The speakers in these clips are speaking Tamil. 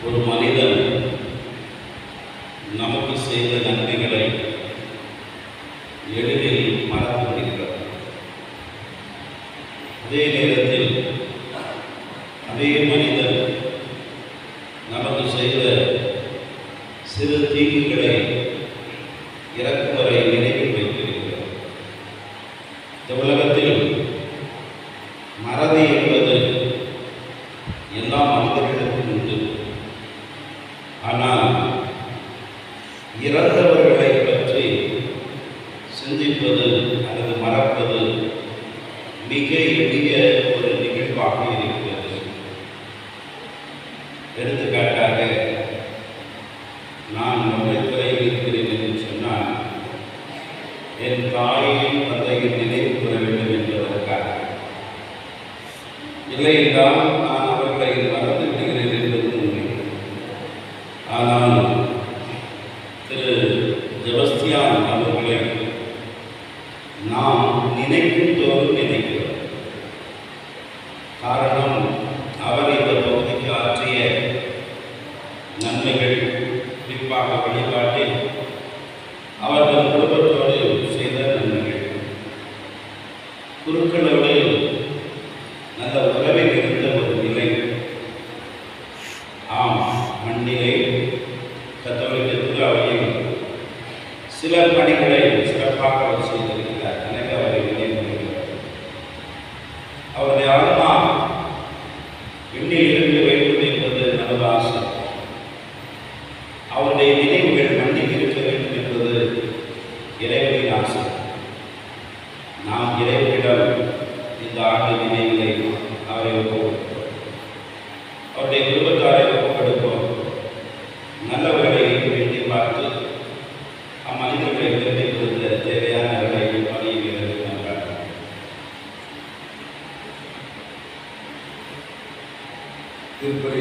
ஒரு மனிதன் நமக்கு செய்த நன்மைகளை எளிதில் மறந்து விடுகிறார். அதே நேரத்தில் அதே மனிதன் நமக்கு செய்த சிறு தீங்குகளை இறக்கும் வரை நினைவில் வைத்திருக்கிறார். இந்த உலகத்தில் மறதி என்பது எல்லா மனிதர்களுக்கும் உண்டு. ஆனால் இறந்தவர்களை பற்றி சிந்திப்பது அல்லது மறப்பது மிக எளிய ஒரு நிகழ்வாக இருக்கிறது. எடுத்துக்காட்டாக, நான் நோய்த்துறையில் இருக்கிறேன் என்று சொன்னால் என் தாயின் தந்தையின் நினைவு கூற வேண்டும் என்பதற்காக, இல்லை என்றால் நான் அவர்களை மறந்து விடுகிறேன் என்பது உண்மை. ஆனால் திரு செபஸ்தியான் அவர்களை நாம் நினைக்கும் தோறும் நினைக்கிறோம். காரணம், அவர் இந்த பகுதிக்கு ஆற்றிய நன்மைகள், குறிப்பாக வழிபாட்டில் அவர்கள் குடும்பத்தோடு செய்த நன்மைகள், குருக்களோடு நல்ல உறவில் இருந்த ஒரு நிலை. ஆம், மண்ணிலே கத்தோலிக்க திருவிழாவில் சில பணிகளை சிறப்பாக அவர் செய்திருக்கிறார். எனக்கு அவரை நினைவுகிறார். அவருடைய ஆன்மா விண்ணில் இருந்து வேண்டும் என்பது நமது ஆசை. அவருடைய நினைவுகள் மண்ணில் இருக்க வேண்டும் என்பது இறைவனின் ஆசை. நாம் இறைவனிடம் இந்த ஆண்டு நினைவுகளை அவரை ஒப்புக்கொடுப்போம். அவருடைய குடும்பத்தாரை ஒப்புக்கொடுப்போம். நல்லவர்களை வேண்டி பார்த்து அம்மனிதர்களை பெருமை கொடுத்த தேவையான அவர்களை பணியுகிறது என்றார். திருப்பதி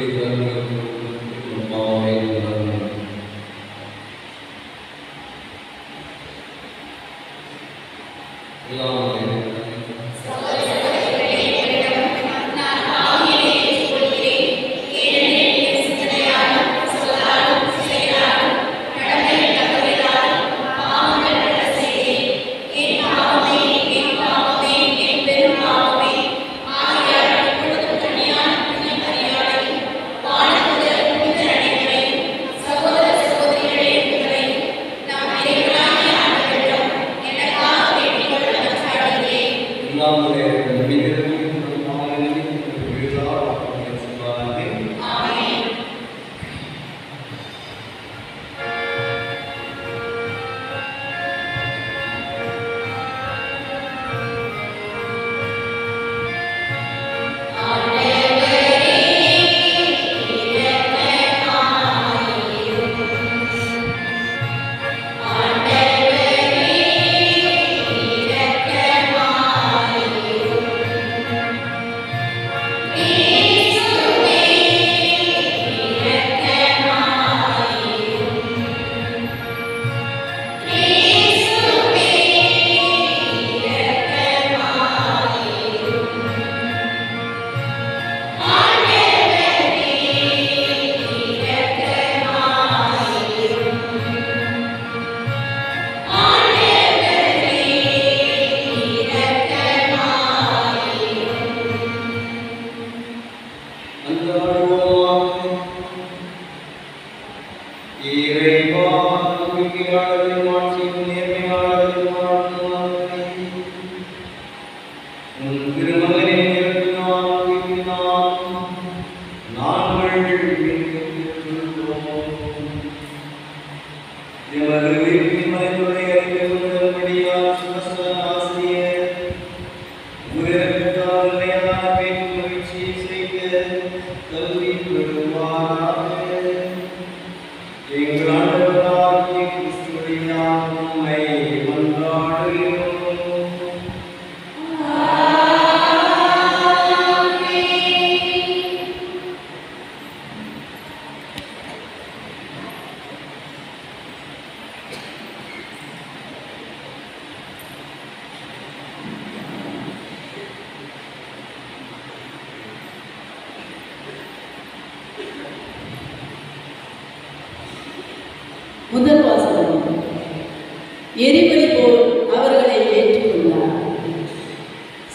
எரிபலி போல் அவர்களை ஏற்றுக்கொண்டார்.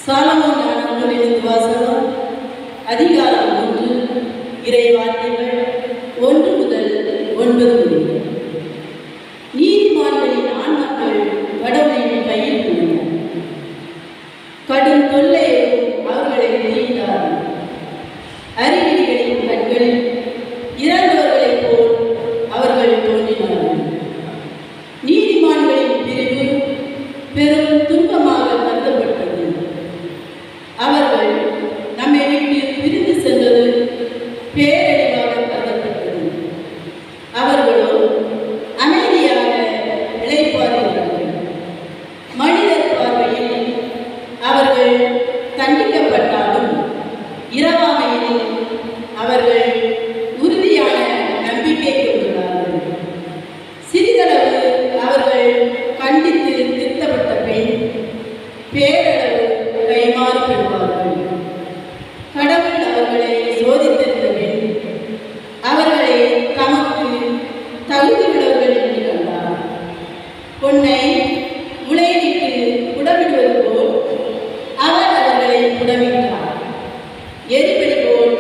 சாலமோன் நூலிலிருந்து வாசகம், அதிகாரம் 3, இறை வார்த்தைகள் 1 முதல் 9 முடியும். நீதிமான்களின் ஆன்மாக்கள் கடவுளின் கையில் உள்ளன. கடும் தொல்லையும் அவர்களை தீண்டார்கள். அறிவிலிகளின் கண்களில் இறந்தவர்களைப் போல் அவர்கள் தோன்றினார்கள். நீதிமான்களின் பிரிவு பெரும் துன்பமாக கருதப்பட்டது. அவர்கள் நம்மை விட்டு பிரிந்து சென்றது பேரழிவாக கருதப்பட்டது. அவர்களோ அமைதியாக இளைப்பாறுகிறார்கள். மனிதர் பார்வையில் அவர்கள் தண்டிக்கப்பட்டாலும் இரவாமையில் அவர்கள் உறுதியான நம்பிக்கை கொண்டுள்ளார்கள். சிறிதளவு அவர்கள் கண்டித்து திருத்தப்பட்ட பின் பேரளவு கைமாறு பெறுவார்கள். கடவுள் அவர்களை சோதித்திருந்த பின் அவர்களை தமக்கு தகுதியுள்ளவர்கள் என்று கண்டார். பொன்னை உலையிட்டு புடமிடுவது போல் அவர் அவர்களை புடமிட்டார். எரிபலி போல்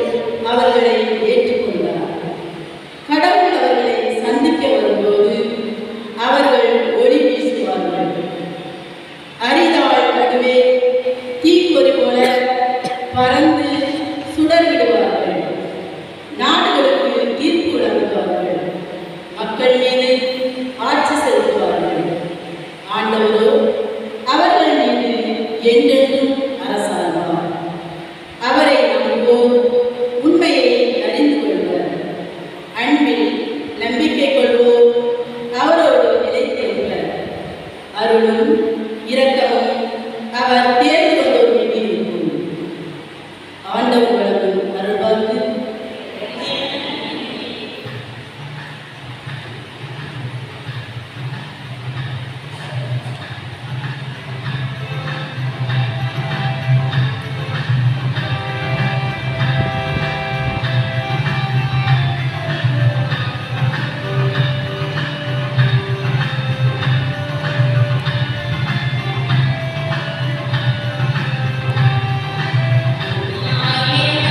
அவர்களை ஏற்றுக்கொண்டார். கடவுள் அவர்களை சந்திக்க வரும்போது அவர்கள் ஒளி வீசுவார்கள். அரிதாள் நடுவே தீப்பொறி போல பறந்து சுடர்விடுவார்கள். நாடுகளுக்கு தீர்ப்பு வழங்குவார்கள். மக்கள் மீது ஆட்சி செலுத்துவார்கள். ஆண்டவரோ அவர்கள் மீது என்றென்றும் அரசாழ்வார். அவரை நம்புவோர் உண்மையை அறிந்து கொள்வர். அன்பில் நம்பிக்கை கொள்வோர் அவரோடு நிலைத்திருப்பர். அருளும் இரக்கமும் அவர் தேர்ந்து கொண்டோர் மீது இருக்கும். ஆண்டவர் வழங்கும் அருள்வாக்கு. Amen.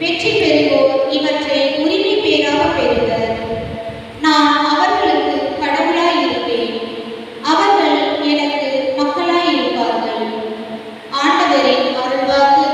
வெற்றி பெறுவோர் இவற்றை உரிமை பேராக பெறுவர். நான் அவர்களுக்கு கடவுளாய் இருப்பேன், அவர்கள் எனக்கு மக்களாய் இருப்பார்கள். ஆண்டவரின் அருள்வாக்கு.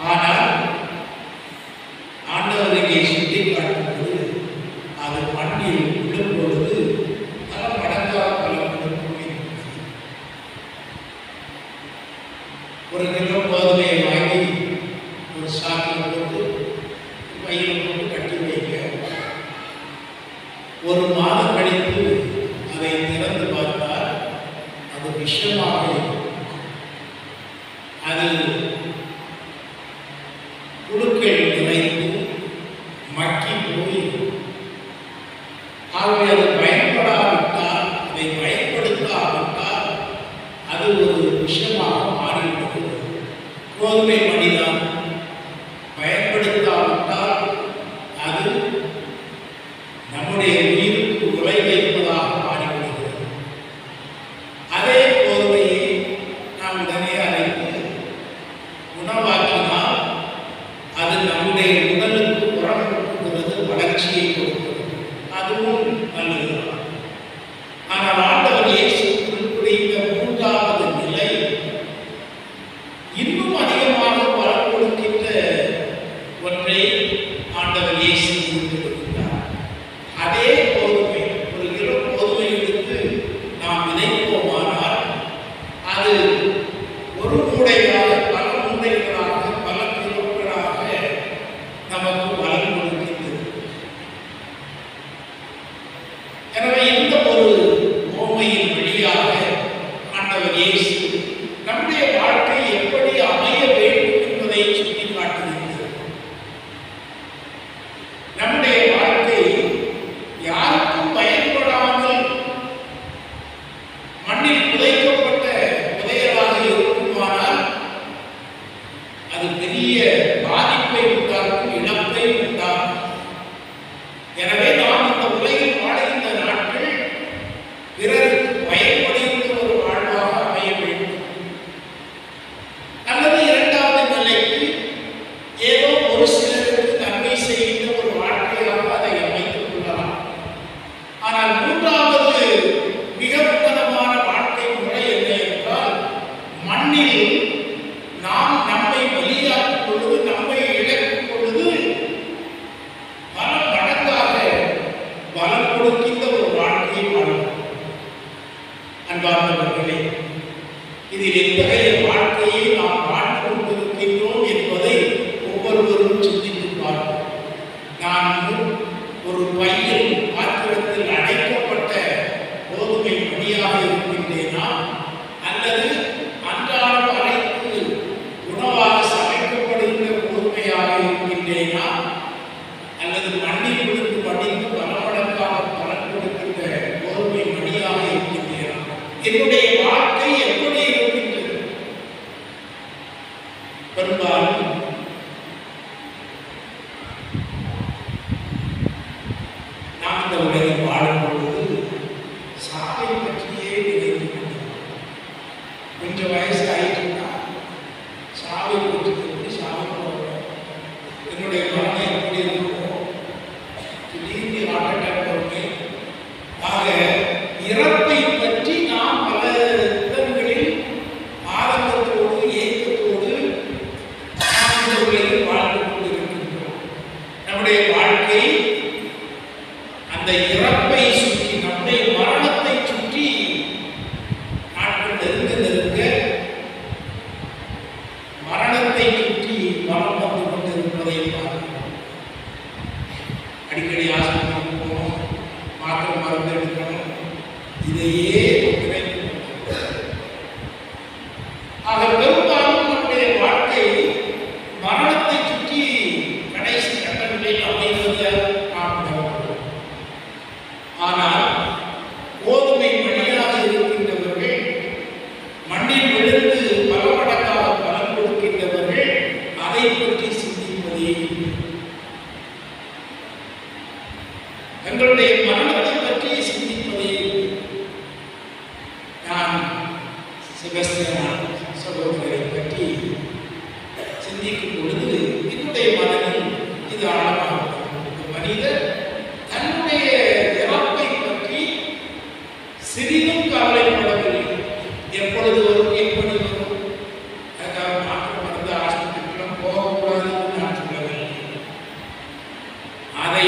ஆனால் காட்டும்போது அது மண்ணில் விழும் பொழுது பல மடங்காக பலம் கொடுக்கும். ஒரு கிலோ கோதுமையை வாங்கி ஒரு சாக்கில் போட்டு பையில் போட்டு கட்டி வைக்க, ஒரு மாதம் கழித்து அதை திறந்து பார்த்தால் அது விஷமாக இருக்கும். அது புழுக்கள் நிறைந்து மக்கி போய், ஆகவே அது பயன்படாவிட்டால், அதை பயன்படுத்தாவிட்டால் அது ஒரு விஷமாக மாறிவிடுகிறது. கோதுமை மணிதான் பயன்படுத்தாவிட்டால் அது நம்முடைய உயிருக்கு உலை வைப்பதாக மாறிவிடுகிறது. அதே கோதுமையை நாம் உடனே அரைத்து உணவாக்கினால் அது நம்முடைய உடலுக்கு உரம் கொடுக்கிறது, வளர்ச்சியை கொடுக்கிறது, அதுவும் நல்லதுதான். ஆனால் ஆண்டவர் இயேசு குறிப்பிட்ட மூன்றாவது நிலை இன்னும் அதிகமாக பலன் கொடுக்கின்ற ஒன்றை ஆண்டவர் இயேசு குறிப்பிட்டிருக்கிறார். அதே கோதுமை, ஒரு கிலோ கோதுமை எடுத்து நாம் விதைப்போமானால் அது ஒரு மூடையாக, பல மூடைகளாக, பல கிலோக்களாக நமக்கு பலன் கொடுக்கின்றது. எனவே இந்த ஒரு ஓமையின் வழியாக ஆண்டவர் இயேசு நம்முடைய வாழ்க்கை எப்படி அமைய வேண்டும் என்பதை சுட்டி காட்டுகின்றது. நம்முடைய வாழ்க்கை யாருக்கும் பயன்படாமல் மண்ணில் புதைக்கப்பட்ட புதையலாக இருக்குமானால் அது பெரிய பாதிப்பை உண்டாக்கும், இழப்பை உண்டாக்கும். எனவே நாம் இந்த உலகில் வாழ்கின்ற நாட்கள் பிறருக்கு பயன்படுகின்ற ஒரு வாழ்வாக அமைய வேண்டும். அல்லது இரண்டாவது நிலைக்கு ஏதோ ஒரு சிலருக்கு நன்மை செய்கின்ற ஒரு வாழ்க்கையாக அதை அமைத்துக் கொள்ளலாம். ஆனால் மூன்றாவது மிக உன்னதமான வாழ்க்கை முறை என்ன என்றால், மண்ணில் நாம் நம்மை பலியாக்கும் பொழுது, நம்மை இழக்கும் பொழுது பல மடங்காக பலம் கொடுக்கின்ற ஒரு வாழ்க்கையை வாழும். அன்பார்ந்தவர்களே, இதில் எத்தகைய வாழ்க்கையை நாம் வாழ்ந்து கொண்டிருக்கின்றோம் என்பதை ஒவ்வொருவரும் சிந்தித்து பார்ப்போம். நான் ஒரு பையில் பாத்திரத்தில் அடைக்கப்பட்ட கோதுமை மணியாக இருக்கின்றேனா, அல்லது அன்றாடம் அரைத்து உணவாக சமைக்கப்படுகின்ற கோதுமையாக இருக்கின்றேனா, அல்லது மண்ணில் விழுந்து மடிந்து பல மடங்காக பலன் கொடுக்கின்ற கோதுமை மணியாக இருக்கின்றேனா? என்னுடைய வாழ்க்கை எப்படி இருக்கின்றது? பெரும்பாலும் நாம் இந்த உலகில் வாழும் பொழுது சாவை பற்றியே நினைத்து கொண்டிருக்கிறோம். கொஞ்சம் வயசு ஆயிடுச்சுன்னா சாவை பற்றி எப்படி சாவை போகிறோம், என்னுடைய மரணம் எப்படி இருக்கும், திடீர்னு ஹார்ட் அட்டாக் வருமே. ஆக இறப்பை பற்றி நாம் பல இடங்களில் ஆரம்பத்தோடு ஏக்கத்தோடு நாம் இந்த உலகில் வாழ்ந்து கொண்டிருக்கின்றோம். நம்முடைய வாழ்க்கை அந்த இறப்பை சுற்றி, நம்முடைய மரணத்தை சுற்றி நாட்கள் நெருங்க நெருங்க மரணத்தை சுற்றி மரணம் வந்து கொண்டிருப்பதை பார்க்கிறோம். அடிக்கடி ஆஸ்பத்திரிக்கு போகணும், மாத்திரை மருந்து எடுக்கணும், இதையே நினைத்து ஆக பெரும்பாலும் நம்முடைய வாழ்க்கை மரணத்தை சுற்றி கடைசி கட்டங்களில் அமைவதை நாம் கவனிக்கிறோம். ஆனால் கோதுமை மணியாக இருக்கின்றவர்கள், மண்ணில் விழுந்து பல மடங்காக பலன் கொடுக்கின்றவர்கள் அதை பற்றி சிந்திப்பதே இல்லை. தங்களுடைய மரணத்தை பற்றி சிந்திப்பதே இல்லை. நான் செபஸ்தியான் சகோதரரை பற்றி சிந்திக்கும் பொழுது என்னுடைய மனதில் இது ஆழமாக மனிதர் தன்னுடைய இறப்பை பற்றி சிறிதும் கவலைப்படவில்லை. எப்பொழுது வரும், எப்படி வரும், அதுக்காக மாற்றம் மருந்து ஆஸ்பத்திரிக்கெல்லாம் போகக்கூடாது என்று நான் சொல்லவில்லை. அதை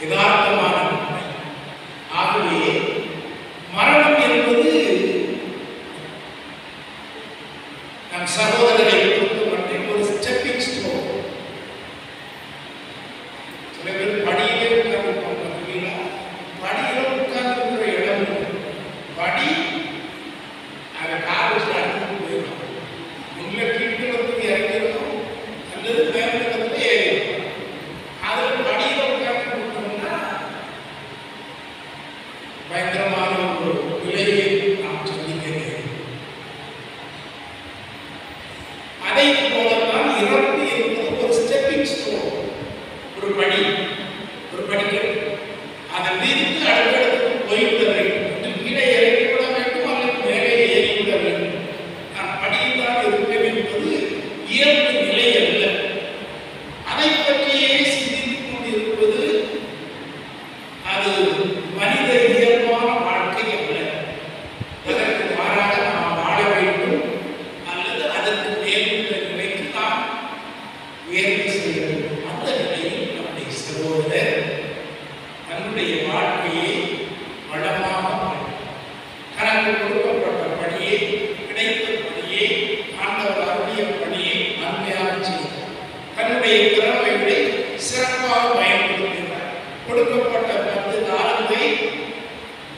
யதார்த்தமான உண்மை. ஆகவே மரணம் என்பது நம் சகோதரரை பொறுத்தமட்டில் ஒரு ஸ்டெப்பிங் ஸ்டோன். சில பேர் படியிலே உட்கார்ந்து படியில உட்கார்ந்து இடம் படி அதை காலேஜ் நடந்து போயிடும். உள்ள கீழே வந்து இறங்கிடும் அல்லது மேலே வந்து ஏறிடும். அதில் படியில உட்கார்ந்து கொடுத்தோம்னா பயங்கரமான ஒரு விலையை நாம் சொல்லிக்கிறேன். அதை போலதான் இறப்பு என்பது ஒரு ஸ்டெப்பிங் ஸ்டோன், ஒரு படி, ஒரு படிக்கட்டு. அதை நிறுத்தி அடுத்தடுத்து போய்விட வேண்டும். கீழே இறங்கிவிட வேண்டும் அல்லது மேலே ஏறிவிட வேண்டும். நான் படியில்தான் இருப்பேன் என்பது இயல்பு நிலை அல்ல. அதை பற்றியே சிந்தித்துக் கொண்டிருப்பது அது மனித இயல்பான வாழ்க்கை அல்ல. அதற்கு மாறாக நாம் வாழ வேண்டும் அல்லது அதற்கு மேலுள்ள நிலைக்கு நாம் உயர்வு செய்ய வேண்டும். அந்த நிலையில் நம்முடைய சகோதரர் தன்னுடைய வாழ்க்கையை வளமாக தனக்கு கொடுக்கப்பட்ட பணியை, கிடைத்த பணியை, ஆண்டவர் அருளிய பணியை நன்மையாக செய்தார். தன்னுடைய திறமைகளை சிறப்பாக பயன்படுத்தினார். கொடுக்கப்பட்ட 10 தாளந்தை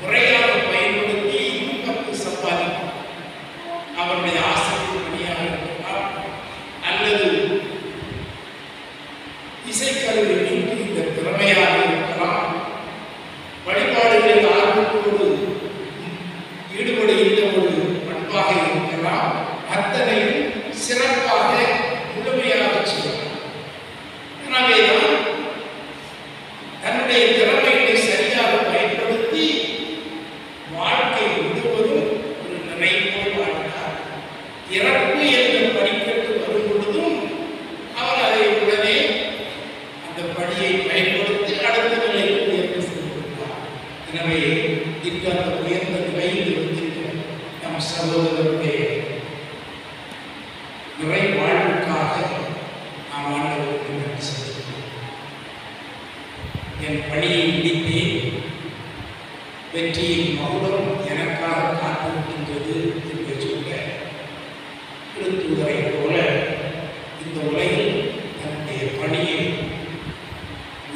முறையாக பயன்படுத்தி இன்னும் 10 சம்பாதித்தார். அவருடைய ஆசிரியர் பணியாக இருக்கலாம் அல்லது இசைக்கருவி மீது இந்த திறமையாக இருக்கலாம், வழிபாடுகளில் ஆர்வத்தோடு ஈடுபடுகின்ற ஒரு பண்பாக இருக்கலாம். அத்தனையும் சிறப்பாக முழுமையாக செய்யலாம். எனவேதான் தன்னுடைய திறமைகளை சரியாக பயன்படுத்தி வாழ்க்கை முழுவதும் ஒரு நிறைவோடு வாழ்ந்தார். இறப்பு என்ற படிக்கட்டு வரும் பொழுதும் அவர் அதை உடனே அந்த படியை பயன்படுத்தி அடுத்த நிலைக்கு உயர்ந்து சென்றிருக்கிறார். எனவே இன்று அந்த உயர்ந்த நிலையில் இருக்கின்ற நம் சகோதரருடைய நிறை வாழ்வுக்காக நாம் ஆண்டவருக்கு நன்றி செலுத்துகிறோம். என் பணியை முடித்தேன், வெற்றியின் மகுடம் எனக்காக காத்திருக்கின்றது என்று சொல்ல திருத்தூதரை போல இந்த உலகில் தன்னுடைய பணியை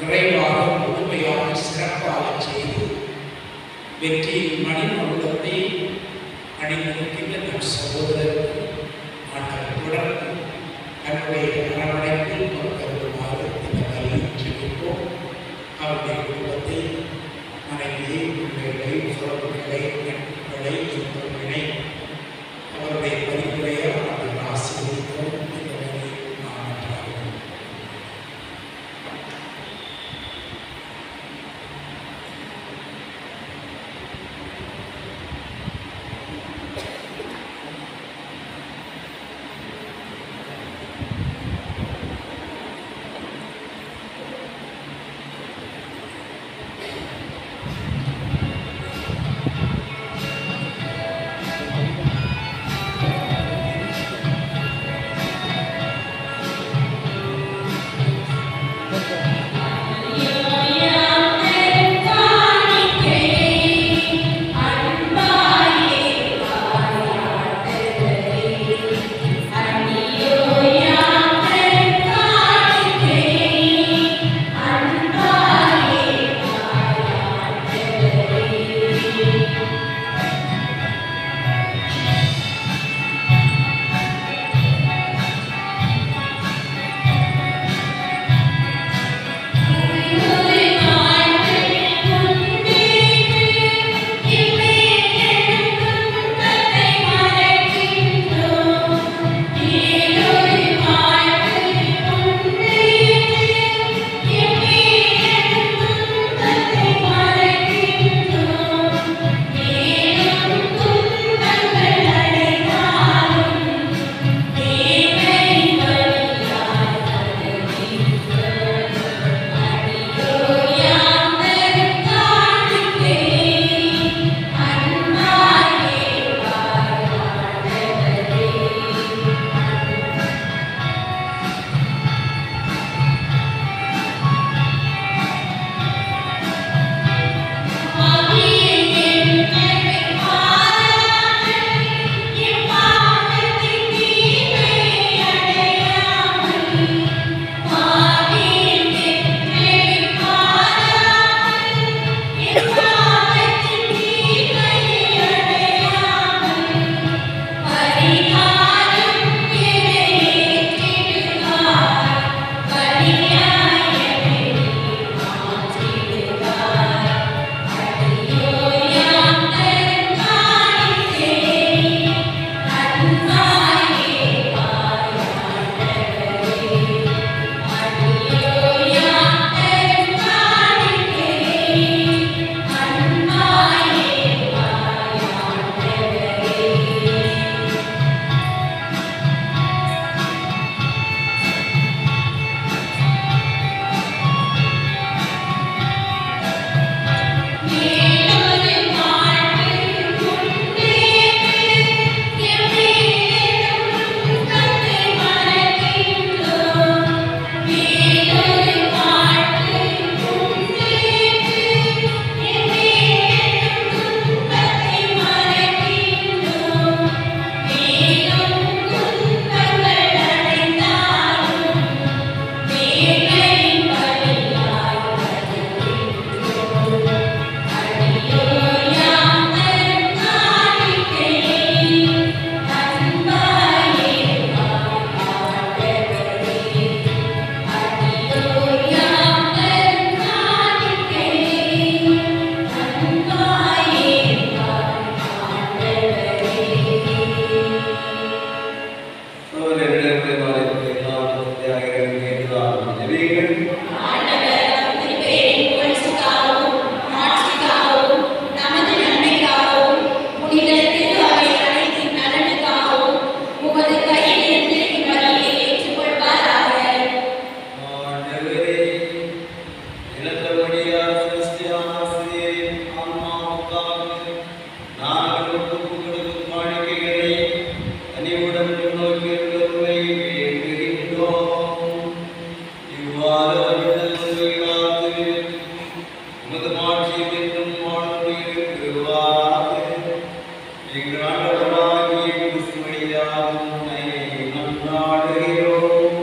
நிறைவாக முழுமையாக சிறப்பாக செய்து வெற்றியின் மணிமகுடத்தை அணிந்திருக்கின்ற நம் சகோதரருக்கு ஆண்டவர் தொடர்ந்து தன்னுடைய அரவணைப்பில் பங்கெடுக்குமாறு இந்த கல்வியை சொல்லிப்போம். அவருடைய குடும்பத்தை, மனைவியை, பிள்ளைகளை, உறவுகளை, நட்புகளை, சொந்தங்களை அவருடைய பரிந்துரையால் அவர்கள் ஆசீர்வதிப்போம். இந்த வழியில் நாம் நன்றாக உமது மாட்சியில் என்றும் வாழ்ந்திருக்கிறாராக. எங்கள் ஆண்டவராகிய கிறிஸ்து வழியாக உம்மை மன்றாடுகிறோம்.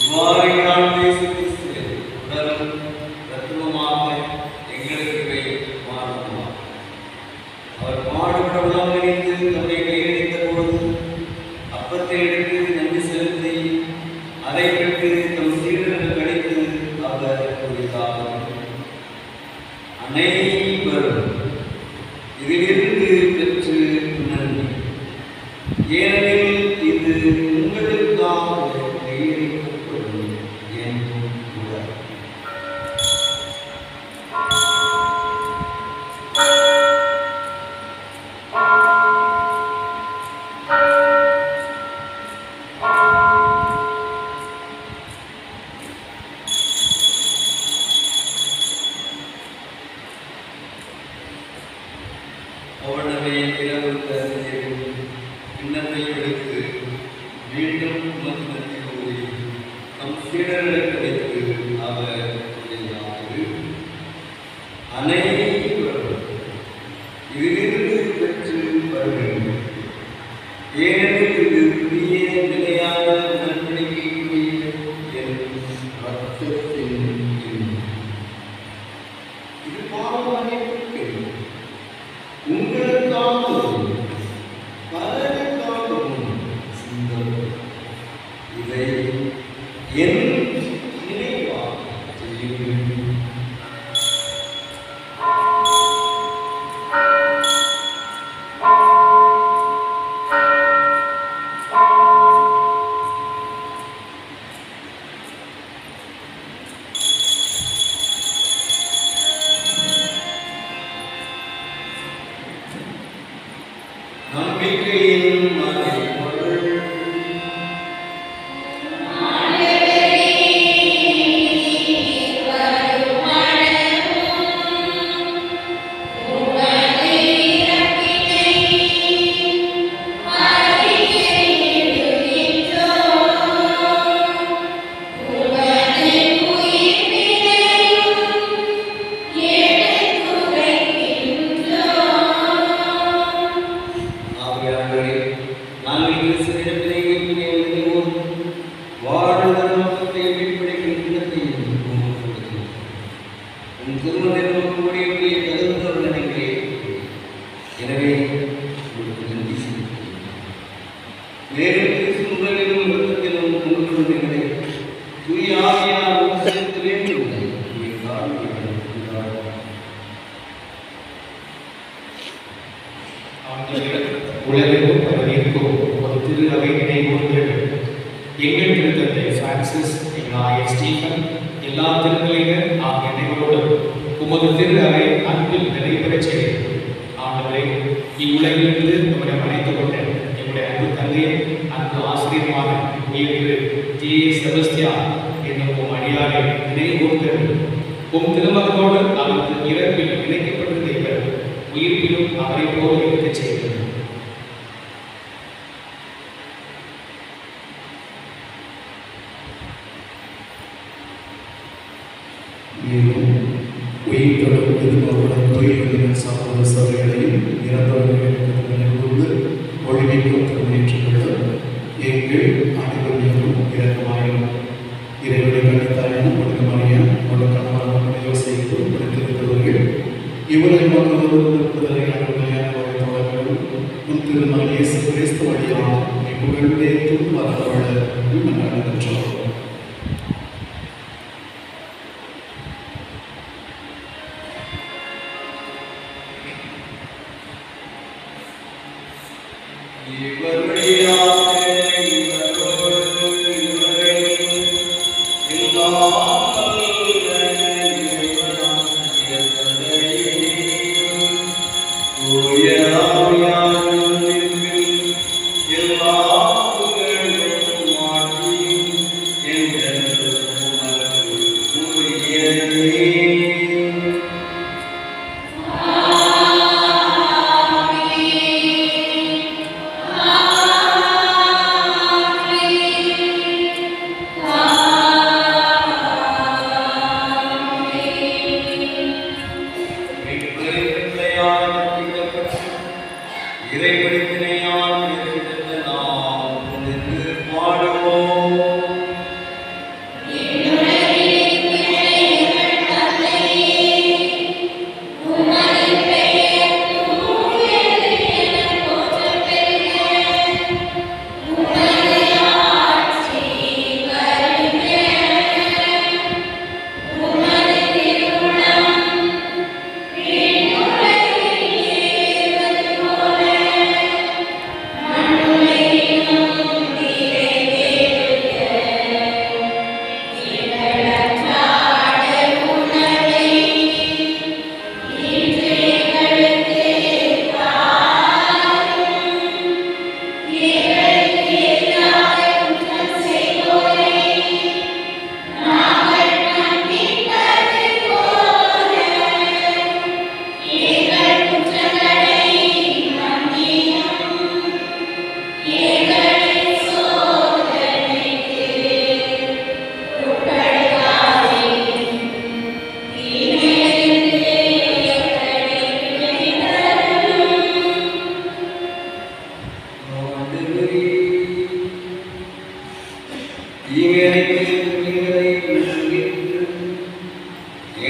இவ்வாறு நான் இயேசு கிறிஸ்துவின் உடலும் இரத்தமுமாக அனைவரும் இதிலிருந்து பெற்று உணர்ந்து, ஏனெனில் இது உங்களுக்காக கையளிக்கப்படும் என் உடல். அவனவே இரவு கருதியும் இன்னத்தை எடுத்து மீண்டும் மத்திய கூறி நம் சீடர்களுக்கு வைத்து அவர் கூறினார், அனைவரும் இதிலிருந்து பெற்று வருகிறது, ஏனெனில் இது புதிய நிலையான நன்மைக்குரிய என் ரத்தத்தின் இது பாவமன்னிப்புக்கு உங்களுக்காகவும் பலருக்காகவும் சிந்தப்படும். இதை என் நினைவாக செய்யுங்கள். நம்பிக்கையின் மறைபொருள் நாங்கள் கிறிஸ்துவிடத்திலே இயற்கையை எழுதுவோம், வாழ்தல் நோக்கத்தை வெளிப்படுகின்றதையும் கொடுக்கிறோம். உன் திருமணம் கூடிய தகுந்தவர்களே, எனவே உங்களுக்கு நன்றி செலுத்துகிறேன். மேலும் கிறிஸ்து உடலிலும் இரத்தத்திலும் உங்களுடைய தூய ஆவியார் சேர்த்து வேண்டும். உலகிற்கும் பதவிக்கும் ஒரு திரு அவை நினைவுகள். எங்கள் திருத்தந்தை பிரான்சிஸ், எங்கள் ஆயர் ஸ்டீஃபன், எல்லா திருநிலைகள் ஆகிய நினைவுகளோடு உமது திரு அவை அன்பில் நிறைவேறச் செய்யும். ஆண்டவரே, இவ்வுலகிலிருந்து உங்களை அழைத்துக் கொண்ட எங்களுடைய அன்பு தந்தையை, அன்பு ஆசிரியமான உயர்வு டி. செபஸ்தியா என்னும் உம் அடியாரை நினைவுகூர்ந்து உம் திருமகனோடு அவருக்கு இறப்பில் இணைக்கப்பட்டிருந்த உயிர்ப்பிலும் அவரை போல இருக்கச் செய்கிறது. மேலும் உயிர்த்தொடர் எதிர்பார்ப்புடன் தொழில்களின் சமூக சபைகளையும் இறந்தவர்களுக்கு ஒழுங்கிக்கும் திருமணேற்றுக்கொள்ள எங்கள் அனைவரையும் இறக்கமாயும் இறைவனை கணித்தாயும் ஒடுக்கமாய ஒடுக்கமான யோசித்து கொடுத்திருந்தவர்கள் இவரை மக்களுடன் உன் திருநாள் இயேசு கிறிஸ்து வழியாக புகழ்ந்தேற்றும் வரவாழ நன்றாக. உமது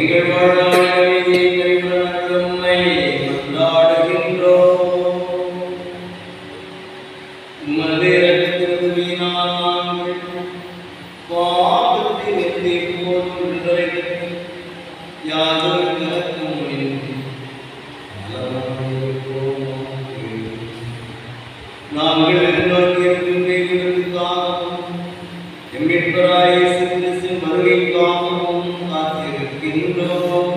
எங்கள் வாழ்நாள் உம்மை கொண்டாடுகின்றோம். உமது இரக்கத்தினால் நாங்கள் பாவத்தில் இருந்து இப்போது விடுதலை பெற்று யாதொரு கலக்கமும் இன்றி நலமாய் இருப்போமாக. நாங்கள் எதிர்நோக்கியிருக்கும் தெய்வத்திற்காகவும் எம் மீட்பராகிய இயேசு கிறிஸ்துவின் வருகைக்காகவும் காத்திருக்கின்றோம்.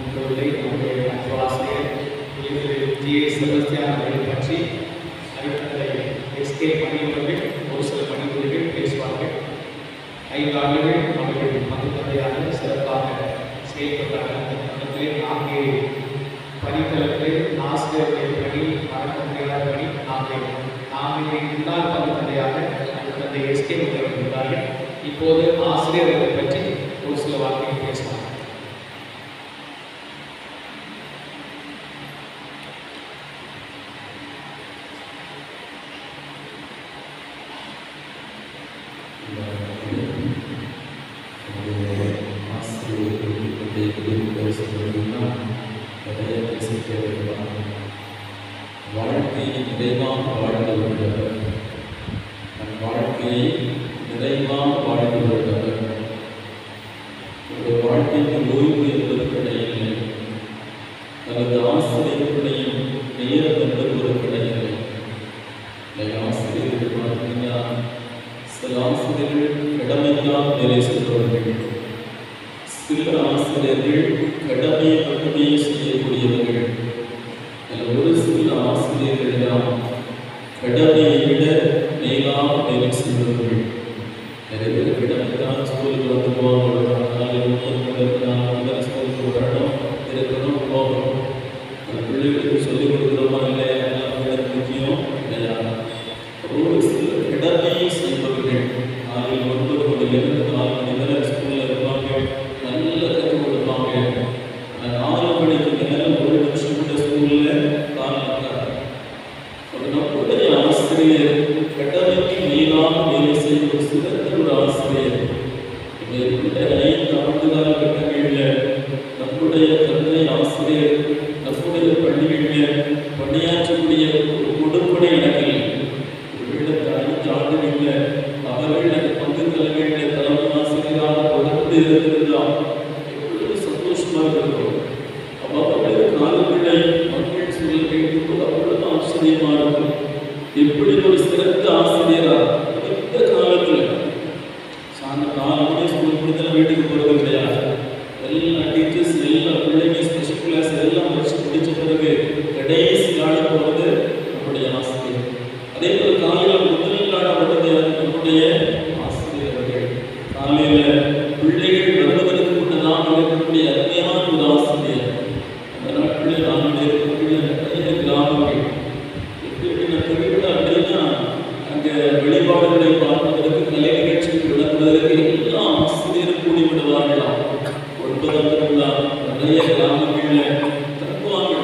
உங்களுடைய நம்முடைய ஆசிரியர் ஜிஏ செபஸ்தியான் அவர்களை பற்றி அறிவித்ததை எஸ்கே பணியுறவில் ஒரு சில பணிபுரிகள் பேசுவார்கள். 5 ஆண்டுகள் அவர்கள் மது தந்தையாக சிறப்பாக செயல்பட்டார்கள். அந்த தருணத்திலே 4 பணித்தளத்தில் ஆசிரியர்கள் பணி, மறக்க பணி, நாங்கள் முன்னாள் பங்கு தந்தையாக தந்தை எஸ்கே முதல்வர் இருந்தார்கள். இப்போது ஆசிரியர்களை பற்றி ஒரு சில வார்த்தைகள் பேசலாம். வாழ்க்கையை நிறைவாக வாழ்ந்து வருகிறவர், தன் வாழ்க்கையை நிறைவாக வாழ்ந்து வருகிறவர். ஒரு வாழ்க்கைக்கு ஓய்வு என்பது கிடையாது. தனது ஆசிரியர்களையும் நேரம் என்பது ஒரு கிடையாது. ஆசிரியர்கள் பார்த்தீங்கன்னா சில ஆசிரியர்கள் கடமைக்காக வேலை செய்பவர்கள், சில ஆசிரியர்கள் கடமையை மட்டுமே செய்யக்கூடியவர்கள். ஒரு சில ஆசிரியர்கள் தான் கடமையை விட மேலாக வேலை செய்பவர்கள். நிறைய பேர் கடமைக்கான ஸ்கூலுக்கு வந்து போவாங்க, ஸ்கூலுக்கு வரணும், இருக்கணும், போகணும். அந்த பிள்ளைகளுக்கு சொல்லிக் கொடுக்குறோமா இல்லையா எனக்கு முக்கியம் இல்லையா. ஒரு சில கடமையை செய்பவர்கள் காலையில் 9 மணிலிருந்து 4 மணி வரை ஸ்கூலில் இருப்பாங்க, நல்ல கற்றுக் கொடுப்பாங்க. ஆனால் 4 மணிக்கு மேலே 1 நிமிஷம் கூட ஸ்கூலில் நம்முடைய ஆசிரியர் கடமைக்கு மேலாக வேலை செய்யும் ஒரு சிறந்த ஒரு ஆசிரியர். 5 ஆண்டு காலகட்டங்களில் நம்முடைய தந்தை ஆசிரியர் நம்முடைய பள்ளிகளில் பணியாற்றக்கூடிய ஒரு கொடுப்படை இடங்கள் 5 ஆண்டுகளில் அவர்கள் அந்த பங்கு தலைமையில் தலைமை ஆசிரியராக தொடர்ந்து இருந்திருந்தால் எவ்வளவு சந்தோஷமாக இருக்கிறோம். அவர்களுடைய காலங்களை மக்கள் சொல்ல கேட்கும்போது அவ்வளவு ஆச்சரியமா இருக்கும். எப்படி ஒரு சிறந்த ஆசிரியரா இந்த காலத்துல சாயந்த 4 மணி ஸ்கூல் முடிஞ்சா வீட்டுக்கு போறது கிடையாது. எல்லா டீச்சர்ஸ் எல்லா பிள்ளைங்க ஸ்பெஷல் கிளாஸ் எல்லாம் வச்சு முடிச்ச பிறகு கடைசி நாள் போறது நம்முடைய ஆசிரியர். அதே போல காலையில் முதல் நாள் வருது நம்முடைய ஆசிரியர் அவர்கள். காலையில பிள்ளைகள் வருவதற்கு முன்னதாக இருக்கக்கூடிய அருமையான ஒரு ஆசிரியர். அந்த நாட்களில் நாங்கள் இருக்கக்கூடிய நிறைய கிராமங்கள் எப்படி திருவிழா அப்படின்னா அங்கே வழிபாடுகளை பார்ப்பதற்கு கலை நிகழ்ச்சிகள் விளக்குவதற்கு எல்லா ஆசிரியரும் கூடிவிடுவார்களாம். 9ஆம் திருவிழா நிறைய கிராமங்களில் தங்குவாங்க.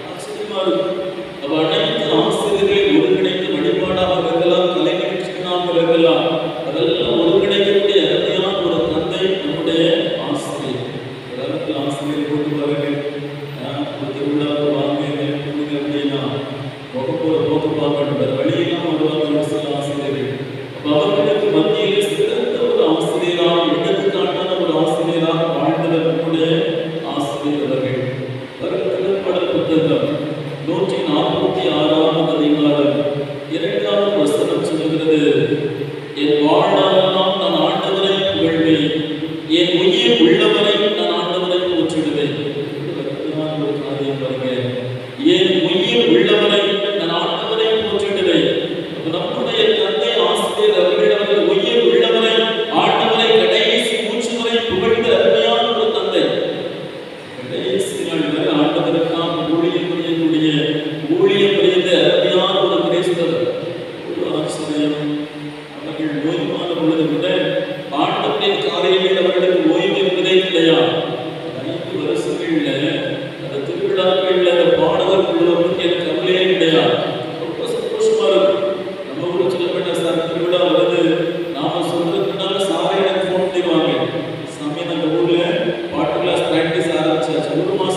ஆச்சரியமா இருக்கும். அவ அனைத்து ஆசிரியர்களை ஒருங்கிணைந்து வழிபாடாக இருக்கலாம், கலை நிகழ்ச்சிகளாக இருக்கலாம், அதெல்லாம் ஒருங்கிணைக்கக்கூடிய அருமையான ஒரு தந்தை நம்முடைய ஆசிரியர். உலகத்தில் ஆசிரியர் போட்டு பாருங்க, ஒரு திருவிழாவுக்கு வாங்க அப்படின்னா போக்கு பார்க்கணும், வேறு வழியெல்லாம் வருவாங்க சில ஆசிரியர்கள். அப்போ அவர்களுக்கு மத்தியில் சிறந்த ஒரு ஆசிரியராக, எடுத்துக்காட்டான ஒரு ஆசிரியராக வாழ்ந்தவர் நம்முடைய ஆசிரியர் அவர்கள். திருப்பாடல் புத்தகம் 146ஆம் அதிகாரம் 2ஆம் வசனம் சொல்கிறது, என் வாழ்நாளெல்லாம் நான் ஆண்டவரை புகழ்வேன், என் உயிர் உள்ளவரை நான் ஆண்டவரை போற்றிடுவேன். ஒரு காரியம் பாருங்க, என் உயிர் உள்ளவரை நான் ஆண்டவரை போற்றிடுவேன். நம்முடைய தந்தை ஆசிரியர் அவர்கள் உயிர் உள்ளவரை ஆண்டவரை கடைசி மூச்சு வரை புகழ்ந்த அருமையான ஒரு தந்தை. கடைசி நாள் வரை ஆண்டவருக்காக ஊழியம் புரிந்த அருமையான ஒரு கிறிஸ்தவர். ஒரு ஆசிரியர் அவர்கள் ஓய்வான பொழுது கூட ஆண்டவரின் காரியங்கள் அவர்களுக்கு ஓய்வு என்பதே கிடையாது. 5 வருஷங்கள்ல அந்த திருவிழாக்கள் அந்த பாடகர் குழுவுக்கு எனக்கு கவலையே கிடையாது. ரொம்ப சந்தோஷமா இருக்கும். நம்ம ஊர் சொல்லப்பட்ட சார் திருவிழா வருது, நாம சொல்றதுனால சாரை எனக்கு ஃபோன் பண்ணிடுவாங்க, சாமி நம்ம ஊர்ல பாட்டு கிளாஸ் பிராக்டிஸ் ஆரம்பிச்சாச்சு, 1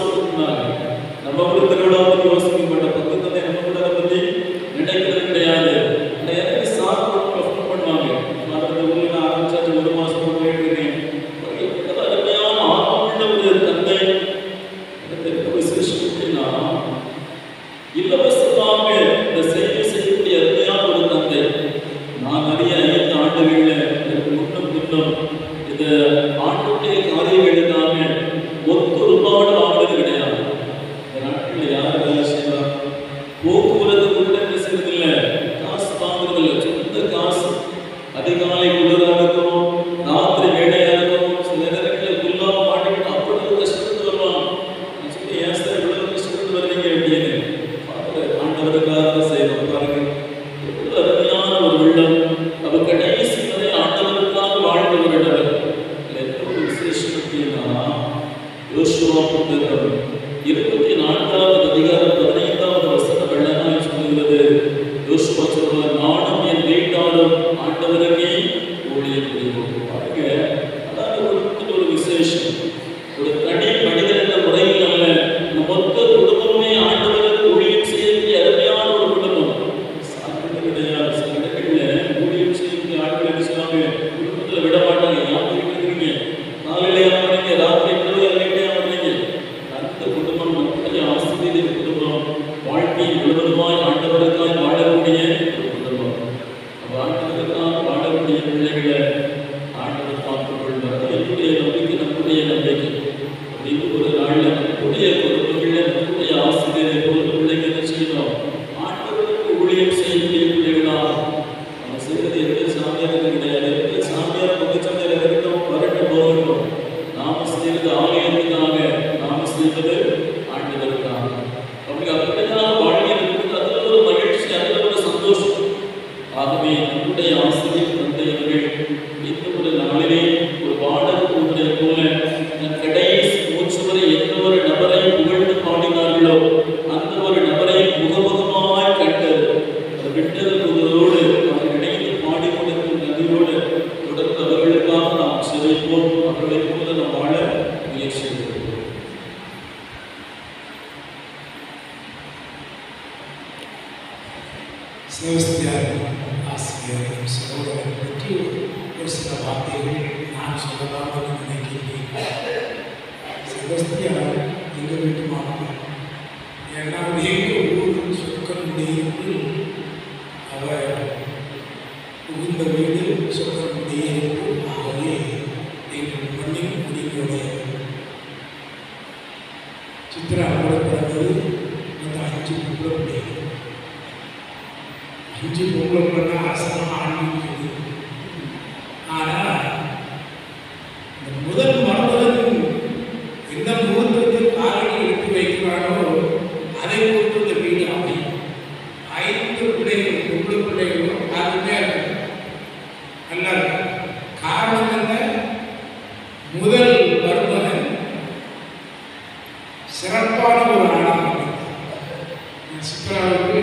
யோசுவா புத்தகம் 24வது அதிகாரம் 15வது வசனம் வெள்ளனாய் சொல்லுகிறது. யோசுவா சொல்வார், நானும் என் வீட்டாரும் ஆண்டவருக்கே ஊழியம் புரிவோம். பாருங்க, அதாவது ஒரு விசேஷம். ஒரு தனி மனிதன் என்ற முறையில் அல்ல, மொத்த குடும்பமே ஆண்டவருக்கு ஊழியம் செய்யக்கூடிய அருமையான ஒரு குடும்பம். சாப்பிட்டு கிடையாது. சில இடங்களில் ஊழியம் செய்யக்கூடிய ஆட்கள் என்ன செய்வாங்க, குடும்பத்தில் விட மாட்டாங்க. யாரும் இருக்கிறீங்க, காலையிலே ஆகிறீங்க, ராத்திரி இரவு ஆகிறீங்க. அந்த குடும்பம் நம்முடைய ஆசிரியர் குடும்பம், வாழ்க்கை முழுவதுமாய் ஆண்டவருக்காய் வாழக்கூடிய ஒரு குடும்பம். ஆண்டவருக்காக வாழக்கூடிய பிள்ளைகளை ஆண்டவர் பார்த்துக் கொள்வார். என்னுடைய நம்பிக்கை, நம்முடைய நம்பிக்கை. அப்படின்னு ஒரு நாளில் நம்முடைய குடும்பங்களில் நம்முடைய ஆசிரியரை போல பிள்ளைங்க என்ன செய்யணும், ஆண்டவருக்கு ஊழியம் செய்யக்கூடிய பிள்ளைகளா. நம்ம செய்வது எந்த சாமியாருக்கு கிடையாது. எந்த சாமியார் முகச்சாமியார் இருக்கட்டும், வரட்டும் போகட்டும். நாம செய்வது ஆலயத்துக்காக, நாம செய்வது ஆண்டவருக்காக. அப்படி அப்படிதான் வாழ்க்கையில் இருக்குது. அதில் ஒரு மகிழ்ச்சி, அதில் ஒரு சந்தோஷம். ஆகவே நம்முடைய ஆசிரியர் தந்தையர்கள் இந்த ஒரு நாளிலே ஒரு பாடல் கூடுதலை போல கடைசி மூச்சு வரை எந்த ஒரு நபரை புகழ்ந்து பாடினார்களோ அந்த ஒரு நபரை முகமுகமாய் கண்டது விட்டதோடு அவர் இணைந்து பாடிக்கொண்டிருக்கும் நதியோடு தொடர்ந்து அவர்களுக்காக நாம் சிறைப்போம். அவர்களை போல நாம் வாழ முயற்சி செய்கிறோம். செபஸ்தியார் ஆசிரியர் சகோதரரை பற்றி ஒரு சில வார்த்தைகள் நான் சொல்லலாம் என்று நினைக்கின்றேன். செபஸ்தியார் எங்கள் வீட்டு மாணவர். ஏன்னா எங்கள் ஊரில் சொற்களுடைய அவர் புகுந்த வீடு சொற்களுடைய ஆகவே எங்கள் மண்ணின் குடிகளுடைய சித்திரா கூட பிறந்தது இந்த 5 பொம்பளை. 5 பொம்பளை அரசமாக ஆரம்பிக்கிறது. ஆனால் இந்த முதல் மருமகன் எந்த முகூர்த்தத்தில் காலடி எடுத்து வைக்கிறானோ அதை பொறுத்து இந்த வீடு அமையும். 5 பிள்ளைகள், பொம்பளை பிள்ளைகளும் அதுவே நல்லா இருக்கும். காரணம் என்ன? முதல் மருமகன் சிறப்பான ஒரு ஆணாக சித்ராவுக்கு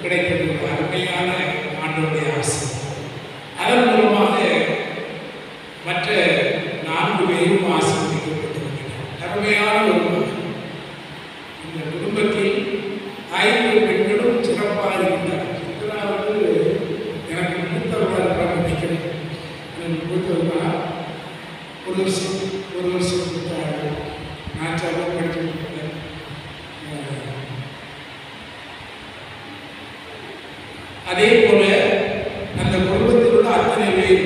கிடைத்தது ஒரு அருமையான ஆண்டவருடைய ஆசை. அதன் மூலமாக மற்ற 4 பேரும் ஆசீர்வதிக்கப்பட்டிருக்கிறார். அருமையான ஒரு மகன். இந்த குடும்பத்தில் 5 பெண்களும் சிறப்பாக இருக்கிறார். சித்ராவுக்கு எனக்கு மூத்தவராக இருக்காங்க நினைக்கிறேன். எனக்கு மூத்தவர்களா ஒரு வருஷம் கொடுத்தாங்க. நான் சொல்ல படிச்சுருக்கேன். அதே போல அந்த குடும்பத்தில் உள்ள அத்தனை பேர்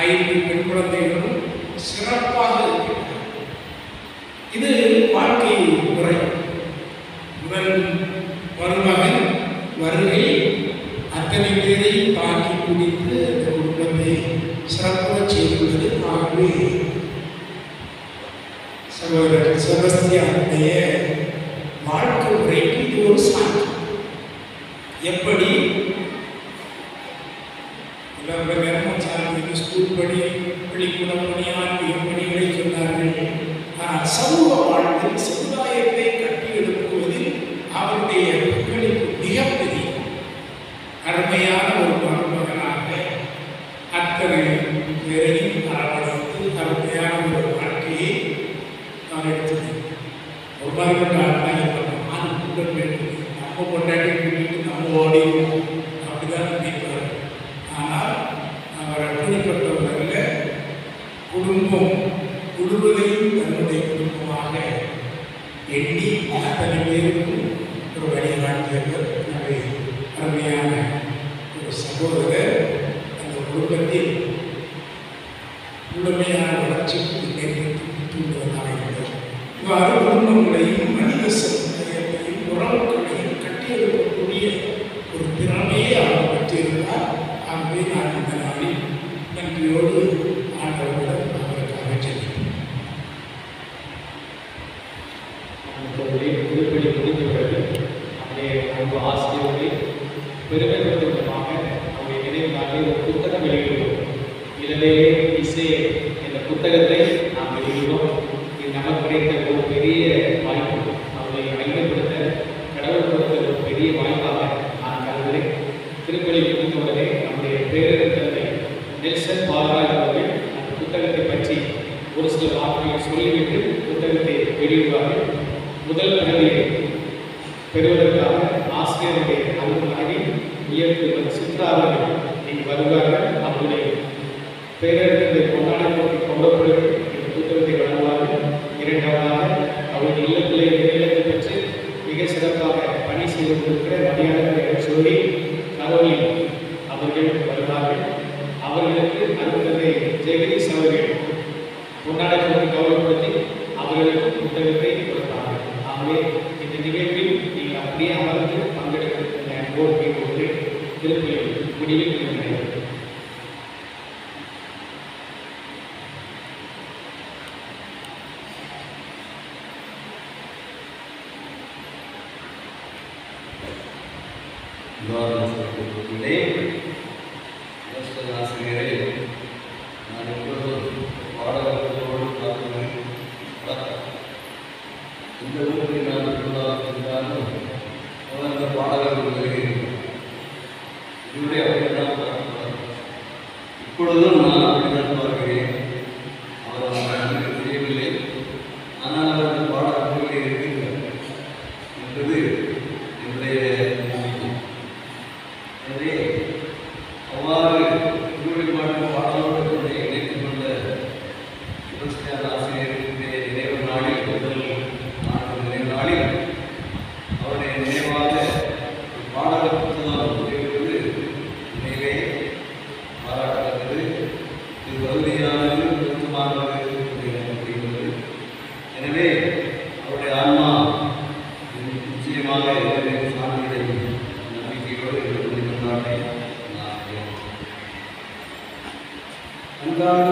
5 பெண் குழந்தைகளும் சிறப்பாக இருக்கிறார். இது வாழ்க்கை முறை. முதல் மருமகன் வருகை அத்தனை பேரையும் தாக்கி பிடித்து அந்த குடும்பத்தை சிறப்பாக செய்துள்ளது. ஆகவே சகோதரர் செபஸ்தியாருடைய வாழ்க்கை முறைக்கு இது ஒரு சாட்சி. எப்படி ஸ்கூல் பணி, பள்ளிக்கூட பணி, ஆன்மீக பணிகளை சொன்னார்கள். ஆனால் சமூக வாழ்வில் சமுதாயத்தை கட்டி எழுப்புவதில் அவருடைய பங்களிப்பு மிகப்பெரிய அருமையான ஒரு மருமகனாக அத்தனை பேரையும் அரவணைத்து அருமையான ஒரு வாழ்க்கையை நான் எடுத்தேன். ஒரு மருமகன் நம்ம கொண்டாடி கூட்டிட்டு நம்ம ஓடிடுவோம் அப்படிதான் நினைப்பார். ஆனால் அவர் அப்படிப்பட்டவர்கள் குடும்பம் முழுவதையும் தன்னுடைய குடும்பமாக எண்ணி அத்தனை பேருக்கும் ஒரு வழிகாட்டியவர். எனவே அருமையான ஒரு சகோதரர் அந்த குடும்பத்தில் முழுமையான வளர்ச்சிக்கு தூண்டுவதாக இருந்தார். இவ்வாறு குடும்பங்களையும் மனித சமுதாயத்தையும் உறவுகளையும் கட்டியெழுப்பக்கூடிய ஒரு திறமையை அவர் பெற்றிருந்தார். ஆகவே நான் இந்த நாளில் நன்றியோடு ஆண்டவரிடம் அவருக்காக செல்கிறேன். திருப்பதி முடிந்தவர்கள் அவருடைய அன்பு ஆசிரியர்களை பெருமைப்படுத்தும் விதமாக அவருடைய நினைவுக்காக ஒரு புத்தகம் வெளியிடுவோம். இதிலே இசை என்ற புத்தகத்தை நாம் வெளியிடுவோம். இந்த நமக்கு கிடைத்த ஒரு பெரிய வாய்ப்பு, அவரை மையப்படுத்த கடவுள் கொடுத்த ஒரு பெரிய வாய்ப்பாக நான் கருதுகிறேன். திருப்பலி முடிந்தவுடனே நம்முடைய பேரறிஞர் நெல்சன் பால்ராஜ் அவர்கள் அந்த புத்தகத்தை பற்றி ஒரு சில வார்த்தைகள் சொல்லிவிட்டு புத்தகத்தை வெளியிடுவார்கள். முதல் பதவியை பெறுவதற்காக ஆசிரியருடைய அன்பு மனைவி இயக்குனர் சித்ரா அவர்கள் இங்கு வருவார்கள். அவருடைய பேரறிஞர் கொண்டாட போட்டி கொண்டப்படுத்தி இந்த புத்தகத்தை வழங்குவார்கள். இரண்டாவதாக அவருடைய இல்லத்திலே நிலையத்தை பெற்று மிக சிறப்பாக பணி செய்து கொண்டிருக்கிற மரியாதை சொல்லி கரோலி அவர்கள் வருவார்கள். அவர்களுக்கு அருந்தந்தை ஜெகதீஷ் அவர்கள் கொண்டாட போட்டி கௌரவப்படுத்தி அவர்களுக்கு புத்தகத்தை கொடுப்பார்கள். ஆகவே இந்த நிகழ்வில் நீங்கள் அப்படியே அமர்ந்து பங்கெடுக்க அன்போடு கேட்பது திருப்பலி முடிவில் இருக்கிறது. ஆசிரியரை நான் எப்பொழுதும் பாடகர்களோடு பார்க்கிறேன். இந்த ஊரில் நான் இருந்தாலும் அந்த பாடகர்கள் வருகிறேன். என்னுடைய அப்படிதான் பார்க்கிறேன். இப்பொழுதும் நான் அப்படிதான் பார்க்கிறேன். அவர் எனக்கு தெரியவில்லை, ஆனால் அவர்கள் பாடகர்களே இருக்கிறார் என்பது என்னுடைய நம்பிக்கை. எனவே அவ்வாறு திருவள்ளுவர் பாடலோடு இணைத்துக் கொண்ட செபஸ்தியான் ஆசிரியருடைய நினைவு நாளில், முதல் நினைவு நாளில் அவருடைய நினைவாக பாடல புத்தகம் வெளியிடுவது உண்மையிலே பாராட்டத்தக்கது. இது பகுதியானது பொருத்தமானது அப்படிங்கிறது. எனவே அவருடைய ஆன்மா நிச்சயமாக சான்றிதழை நம்பிக்கையோடு கொண்டாட்டை நான் அன்றாட